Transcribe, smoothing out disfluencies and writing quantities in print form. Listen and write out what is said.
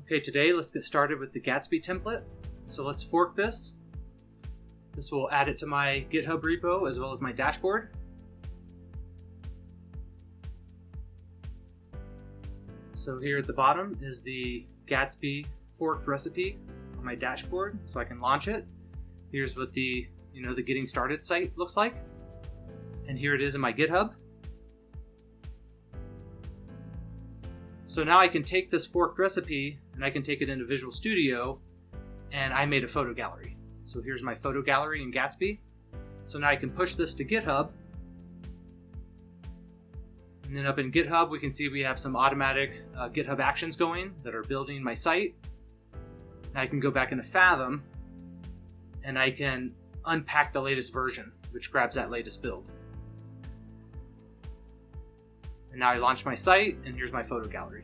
Okay, today let's get started with the Gatsby template. So let's fork this. This will add it to my GitHub repo as well as my dashboard. So here at the bottom is the Gatsby forked recipe on my dashboard, so I can launch it. Here's what the getting started site looks like. And here it is in my GitHub. So now I can take this forked recipe and I can take it into Visual Studio, and I made a photo gallery. So here's my photo gallery in Gatsby. So now I can push this to GitHub. And then up in GitHub, we can see we have some automatic GitHub actions going that are building my site. Now I can go back into Fathym and I can unpack the latest version, which grabs that latest build. And now I launch my site, and here's my photo gallery.